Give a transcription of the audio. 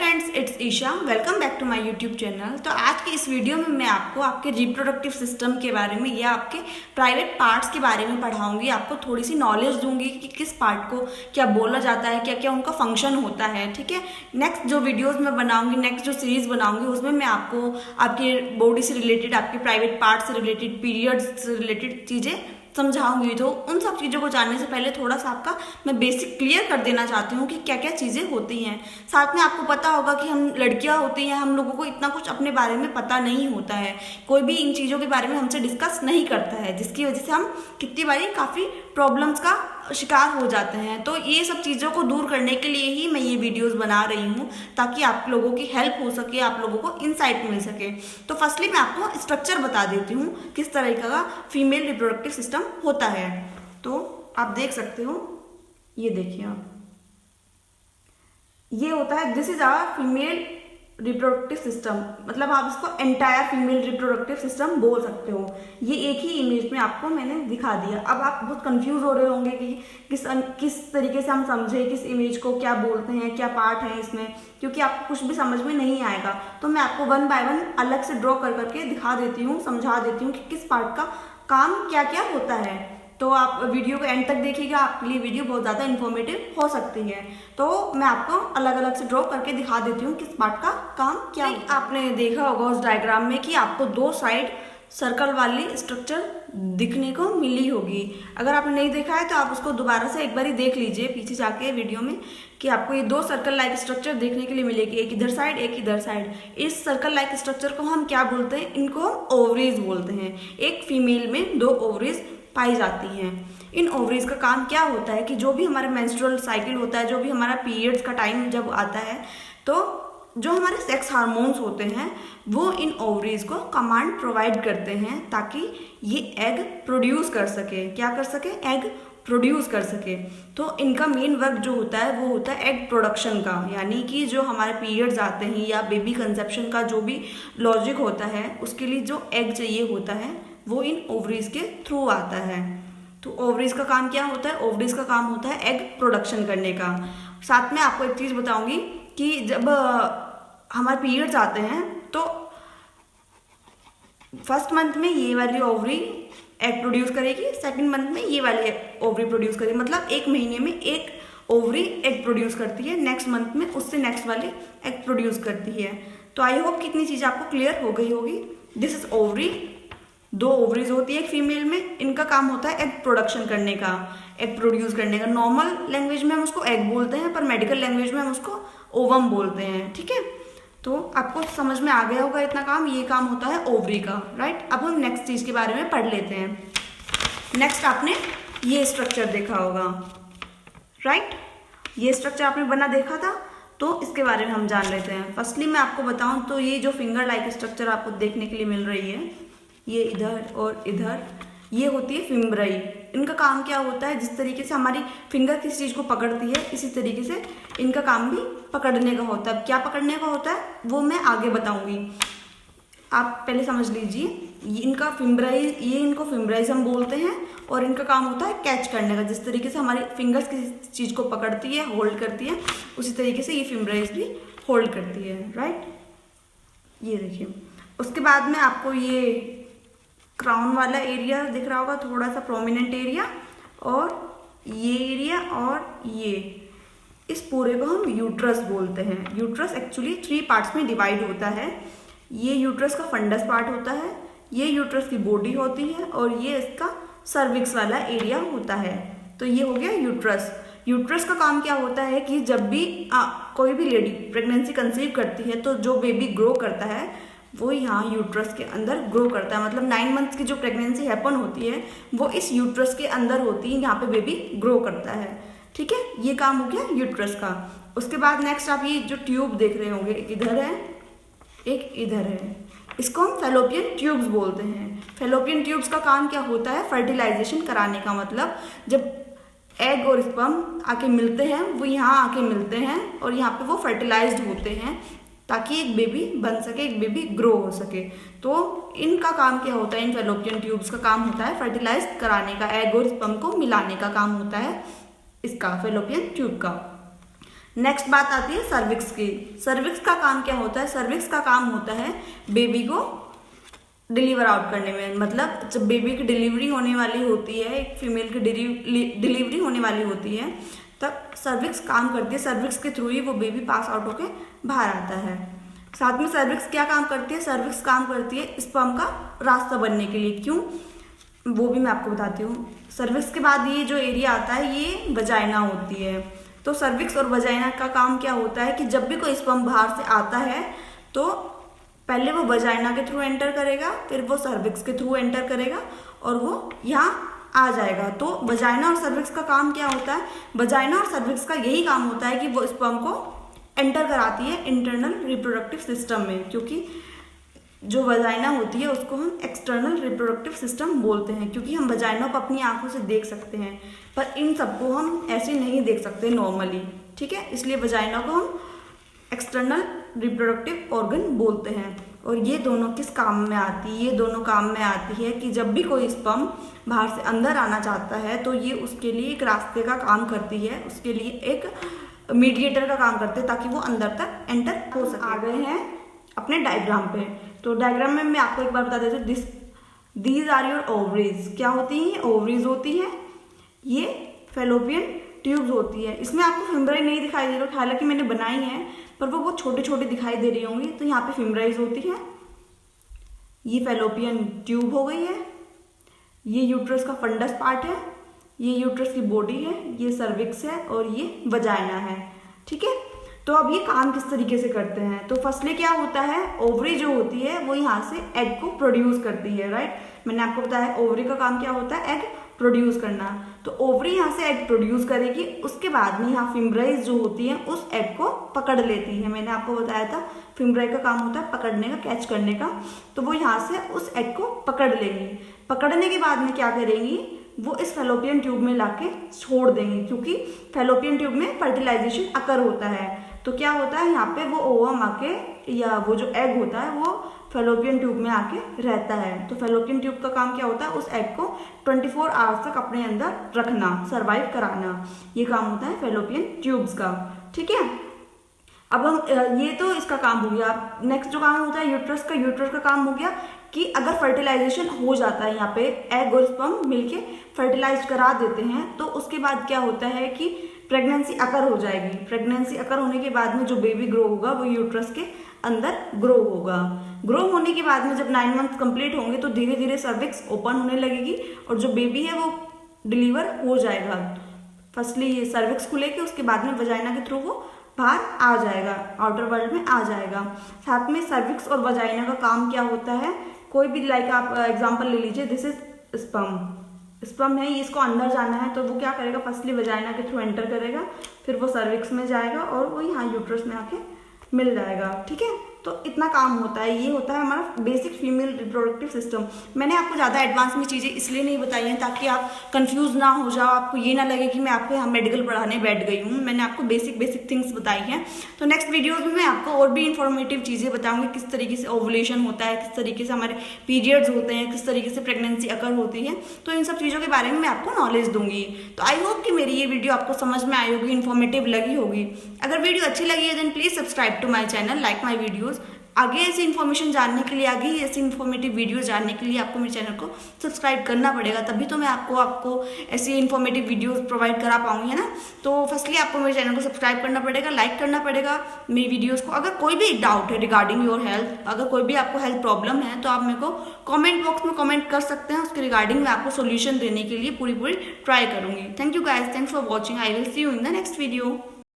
Friends, it's Isha. Welcome back to my YouTube channel. तो आज की इस वीडियो में मैं आपको आपके रिप्रोडक्टिव सिस्टम के बारे में या आपके प्राइवेट पार्ट्स के बारे में पढ़ाऊंगी। आपको थोड़ी सी नॉलेज दूंगी कि किस पार्ट को क्या बोला जाता है, क्या क्या उनका फंक्शन होता है। ठीक है, नेक्स्ट जो वीडियोज़ मैं बनाऊंगी, नेक्स्ट जो सीरीज़ बनाऊंगी, उसमें मैं आपको आपके बॉडी से रिलेटेड, आपके प्राइवेट पार्ट से रिलेटेड, पीरियड्स से रिलेटेड चीज़ें समझाऊंगी। तो उन सब चीज़ों को जानने से पहले थोड़ा सा आपका मैं बेसिक क्लियर कर देना चाहती हूँ कि क्या क्या चीज़ें होती हैं। साथ में आपको पता होगा कि हम लड़कियाँ होती हैं, हम लोगों को इतना कुछ अपने बारे में पता नहीं होता है, कोई भी इन चीज़ों के बारे में हमसे डिस्कस नहीं करता है, जिसकी वजह से हम कितनी बारी काफ़ी प्रॉब्लम्स का शिकार हो जाते हैं। तो ये सब चीज़ों को दूर करने के लिए ही मैं ये वीडियोस बना रही हूँ, ताकि आप लोगों की हेल्प हो सके, आप लोगों को इंसाइट मिल सके। तो फर्स्टली मैं आपको स्ट्रक्चर बता देती हूँ किस तरह का फीमेल रिप्रोडक्टिव सिस्टम होता है। तो आप देख सकते हो, ये देखिए आप, ये होता है, this is our female reproductive system. मतलब आप इसको एंटायर फीमेल रिप्रोडक्टिव सिस्टम बोल सकते हो। ये एक ही इमेज में आपको मैंने दिखा दिया। अब आप बहुत कंफ्यूज हो रहे होंगे कि किस तरीके से हम समझे, किस इमेज को क्या बोलते हैं, क्या पार्ट है इसमें, क्योंकि आपको कुछ भी समझ में नहीं आएगा। तो मैं आपको वन बाय वन अलग से ड्रॉ कर करके दिखा देती हूँ, समझा देती हूँ कि किस पार्ट का काम क्या क्या होता है। तो आप वीडियो को एंड तक देखिएगा, आपके लिए वीडियो बहुत ज़्यादा इन्फॉर्मेटिव हो सकती है। तो मैं आपको अलग अलग से ड्रॉ करके दिखा देती हूँ किस पार्ट का काम क्या है। आपने देखा होगा उस डायग्राम में कि आपको दो साइड सर्कल वाली स्ट्रक्चर दिखने को मिली होगी। अगर आपने नहीं देखा है तो आप उसको दोबारा से एक बार ही देख लीजिए पीछे जाके वीडियो में, कि आपको ये दो सर्कल लाइक स्ट्रक्चर देखने के लिए मिलेगी, एक इधर साइड एक इधर साइड। इस सर्कल लाइक स्ट्रक्चर को हम क्या बोलते हैं? इनको हम ओवरीज बोलते हैं। एक फीमेल में दो ओवरीज पाई जाती हैं। इन ओवरीज का काम क्या होता है कि जो भी हमारा मेंस्ट्रुअल साइकिल होता है, जो भी हमारा पीरियड्स का टाइम जब आता है, तो जो हमारे सेक्स हार्मोन्स होते हैं वो इन ओवरीज को कमांड प्रोवाइड करते हैं ताकि ये एग प्रोड्यूस कर सके। क्या कर सके? एग प्रोड्यूस कर सके। तो इनका मेन वर्क जो होता है वो होता है एग प्रोडक्शन का, यानी कि जो हमारे पीरियड्स आते हैं या बेबी कंसेप्शन का जो भी लॉजिक होता है, उसके लिए जो एग चाहिए होता है वो इन ओवरीज के थ्रू आता है। तो ओवरीज का काम क्या होता है? ओवरीज का काम होता है एग प्रोडक्शन करने का। साथ में आपको एक चीज़ बताऊंगी कि जब हमारे पीरियड्स आते हैं तो फर्स्ट मंथ में ये वाली ओवरी एग प्रोड्यूस करेगी, सेकंड मंथ में ये वाली ओवरी प्रोड्यूस करेगी। मतलब एक महीने में एक ओवरी एग प्रोड्यूस करती है, नेक्स्ट मंथ में उससे नेक्स्ट वाली एग प्रोड्यूस करती है। तो आई होप कितनी चीज़ आपको क्लियर हो गई होगी। This is ovary. दो ओवरीज होती है एक फीमेल में, इनका काम होता है एग प्रोडक्शन करने का, एग प्रोड्यूस करने का। नॉर्मल लैंग्वेज में हम उसको एग बोलते हैं, पर मेडिकल लैंग्वेज में हम उसको ओवम बोलते हैं। ठीक है, तो आपको समझ में आ गया होगा इतना काम। ये काम होता है ओवरी का, राइट। अब हम नेक्स्ट चीज़ के बारे में पढ़ लेते हैं। नेक्स्ट आपने ये स्ट्रक्चर देखा होगा, राइट। ये स्ट्रक्चर आपने बना देखा था, तो इसके बारे में हम जान लेते हैं। फर्स्टली मैं आपको बताऊं तो ये जो फिंगर लाइक स्ट्रक्चर आपको देखने के लिए मिल रही है, ये इधर और इधर, ये होती है फिम्ब्राई। इनका काम क्या होता है? जिस तरीके से हमारी फिंगर किसी चीज़ को पकड़ती है, इसी तरीके से इनका काम भी पकड़ने का होता है। क्या पकड़ने का होता है वो मैं आगे बताऊंगी, आप पहले समझ लीजिए। इनका फिम्ब्राई, ये इनको फिम्ब्राइज हम बोलते हैं, और इनका काम होता है कैच करने का। जिस तरीके से हमारी फिंगर्स किसी चीज़ को पकड़ती है, होल्ड करती है, उसी तरीके से ये फिम्ब्राइज भी होल्ड करती है, राइट। ये देखिए, उसके बाद में आपको ये क्राउन वाला एरिया दिख रहा होगा, थोड़ा सा प्रोमिनेंट एरिया, और ये एरिया और ये, इस पूरे को हम यूट्रस बोलते हैं। यूट्रस एक्चुअली 3 पार्ट्स में डिवाइड होता है। ये यूट्रस का फंडस पार्ट होता है, ये यूट्रस की बॉडी होती है, और ये इसका सर्विक्स वाला एरिया होता है। तो ये हो गया यूट्रस। यूट्रस का काम क्या होता है कि जब भी कोई भी लेडी प्रेगनेंसी कंसीव करती है, तो जो बेबी ग्रो करता है वो यहाँ यूट्रस के अंदर ग्रो करता है। मतलब 9 मंथ्स की जो प्रेगनेंसी हैपन होती है वो इस यूट्रस के अंदर होती है, यहाँ पे बेबी ग्रो करता है। ठीक है, ये काम हो गया यूट्रस का। उसके बाद नेक्स्ट आप ये जो ट्यूब देख रहे होंगे, एक इधर है एक इधर है, इसको हम फेलोपियन ट्यूब्स बोलते हैं। फेलोपियन ट्यूब्स का काम क्या होता है? फर्टिलाइजेशन कराने का। मतलब जब एग और स्पर्म आके मिलते हैं, वो यहाँ आके मिलते हैं और यहाँ पे वो फर्टिलाइज्ड होते हैं, ताकि एक बेबी बन सके, एक बेबी ग्रो हो सके। तो इनका काम क्या होता है? इन फेलोपियन ट्यूब्स का काम होता है फर्टिलाइज कराने का, एग और स्पर्म को मिलाने का काम होता है इसका, फेलोपियन ट्यूब का। नेक्स्ट बात आती है सर्विक्स की। सर्विक्स का काम क्या होता है? सर्विक्स का काम होता है बेबी को डिलीवर आउट करने में। मतलब जब बेबी की डिलीवरी होने वाली होती है, एक फीमेल की डिलीवरी होने वाली होती है, तब सर्विक्स काम करती है। सर्विक्स के थ्रू ही वो बेबी पास आउट होकर बाहर आता है। साथ में सर्विक्स क्या काम करती है? सर्विक्स काम करती है स्पर्म का रास्ता बनने के लिए। क्यों, वो भी मैं आपको बताती हूँ। सर्विक्स के बाद ये जो एरिया आता है ये वजाइना होती है। तो सर्विक्स और वजाइना का काम क्या होता है कि जब भी कोई स्पर्म बाहर से आता है तो पहले वो वजाइना के थ्रू एंटर करेगा, फिर वो सर्विक्स के थ्रू एंटर करेगा और वो यहाँ आ जाएगा। तो वजाइना और सर्विक्स का काम क्या होता है? वजाइना और सर्विक्स का यही काम होता है कि वो स्पर्म को एंटर कराती है इंटरनल रिप्रोडक्टिव सिस्टम में, क्योंकि जो वजाइना होती है उसको हम एक्सटर्नल रिप्रोडक्टिव सिस्टम बोलते हैं, क्योंकि हम वजाइना को अपनी आंखों से देख सकते हैं, पर इन सबको हम ऐसे नहीं देख सकते नॉर्मली, ठीक है। इसलिए वजाइना को हम एक्सटर्नल रिप्रोडक्टिव ऑर्गन बोलते हैं। और ये दोनों किस काम में आती है? ये दोनों काम में आती है कि जब भी कोई स्पर्म बाहर से अंदर आना चाहता है तो ये उसके लिए एक रास्ते का काम करती है, उसके लिए एक मीडिएटर का काम करते हैं ताकि वो अंदर तक एंटर हो सके। आ गए हैं अपने डायग्राम पे। तो डायग्राम में मैं आपको एक बार बता देती हूँ, दीज आर योर ओवरीज। क्या होती हैं? ओवरीज होती है। ये फेलोपियन ट्यूब्स होती है। इसमें आपको फिम्ब्राई नहीं दिखाई दे रही, हालांकि मैंने बनाई है, पर वो बहुत छोटे छोटे दिखाई दे रही होंगी। तो यहाँ पे फिम्ब्राइज होती है। ये फेलोपियन ट्यूब हो गई है। ये यूट्रस का फंडस पार्ट है। ये यूट्रस की बॉडी है। ये सर्विक्स है और ये वजाइना है, ठीक है। तो अब ये काम किस तरीके से करते हैं? तो फर्स्टली क्या होता है, ओवरी जो होती है वो यहाँ से एग को प्रोड्यूस करती है, राइट। मैंने आपको बताया ओवरी का काम क्या होता है, एग प्रोड्यूस करना। तो ओवरी यहाँ से एग प्रोड्यूस करेगी, उसके बाद में यहाँ फिम्ब्राइज जो होती है उस एग को पकड़ लेती है। मैंने आपको बताया था फिम्ब्राई का काम होता है पकड़ने का, कैच करने का। तो वो यहाँ से उस एग को पकड़ लेंगी। पकड़ने के बाद में क्या करेंगी, वो इस फेलोपियन ट्यूब में लाके छोड़ देंगे, क्योंकि फेलोपियन ट्यूब में फर्टिलाइजेशन अकर होता है। तो क्या होता है, यहाँ पे वो ओवम आके या वो जो एग होता है वो फेलोपियन ट्यूब में आके रहता है। तो फेलोपियन ट्यूब का काम क्या होता है, उस एग को 24 आवर्स तक अपने अंदर रखना, सरवाइव कराना। ये काम होता है फेलोपियन ट्यूब्स का, ठीक है। अब हम ये तो इसका काम हो गया। नेक्स्ट जो काम होता है यूट्रस का, यूट्रस का काम हो गया कि अगर फर्टिलाइजेशन हो जाता है, यहाँ पे एग और स्पर्म मिलके फर्टिलाइज करा देते हैं, तो उसके बाद क्या होता है कि प्रेगनेंसी अकर हो जाएगी। प्रेगनेंसी अकर होने के बाद में जो बेबी ग्रो होगा वो यूट्रस के अंदर ग्रो होगा। ग्रो होने के बाद में जब 9 मंथ कंप्लीट होंगे तो धीरे धीरे सर्विक्स ओपन होने लगेगी और जो बेबी है वो डिलीवर हो जाएगा। फर्स्टली ये सर्विक्स खुलेगी, उसके बाद में वजाइना के थ्रू वो बाहर आ जाएगा, आउटर वर्ल्ड में आ जाएगा। साथ में सर्विक्स और वजाइना का काम क्या होता है, कोई भी लाइक आप एग्जांपल ले लीजिए, दिस इज स्पर्म है, ये इसको अंदर जाना है, तो वो क्या करेगा, फर्स्टली वजाइना के थ्रू एंटर करेगा, फिर वो सर्विक्स में जाएगा और वो यहाँ यूट्रस में आके मिल जाएगा, ठीक है। तो इतना काम होता है। ये होता है हमारा बेसिक फीमेल रिप्रोडक्टिव सिस्टम। मैंने आपको ज़्यादा एडवांस में चीज़ें इसलिए नहीं बताई हैं ताकि आप कंफ्यूज ना हो जाओ, आपको ये ना लगे कि मैं आपको यहाँ मेडिकल पढ़ाने बैठ गई हूँ। मैंने आपको बेसिक थिंग्स बताई हैं। तो नेक्स्ट वीडियोज़ में मैं आपको और भी इन्फॉर्मेटिव चीज़ें बताऊँगी, किस तरीके से ओवुलेशन होता है, किस तरीके से हमारे पीरियड्स होते हैं, किस तरीके से प्रेगनेंसी अकर होती है। तो इन सब चीज़ों के बारे में मैं आपको नॉलेज दूंगी। तो आई होप कि मेरी ये वीडियो आपको समझ में आई होगी, इन्फॉर्मेटिव लगी होगी। अगर वीडियो अच्छी लगी है then please subscribe to my channel, like my videos. आगे ऐसी इन्फॉर्मेशन जानने के लिए, आगे ही ऐसी इन्फॉर्मेटिव वीडियो जानने के लिए आपको मेरे चैनल को सब्सक्राइब करना पड़ेगा, तभी तो मैं आपको ऐसी इन्फॉर्मेटिव वीडियोस प्रोवाइड करा पाऊंगी, है ना। तो फर्स्टली आपको मेरे चैनल को सब्सक्राइब करना पड़ेगा, लाइक करना पड़ेगा मेरी वीडियोस को। अगर कोई भी डाउट है रिगार्डिंग योर हेल्थ, अगर कोई भी आपको हेल्थ प्रॉब्लम है तो आप मेरे को कॉमेंट बॉक्स में कॉमेंट कर सकते हैं। उसके रिगार्डिंग मैं आपको सोल्यूशन देने के लिए पूरी ट्राई करूंगी। Thank you guys, thanks for watching. I will see you in the next video.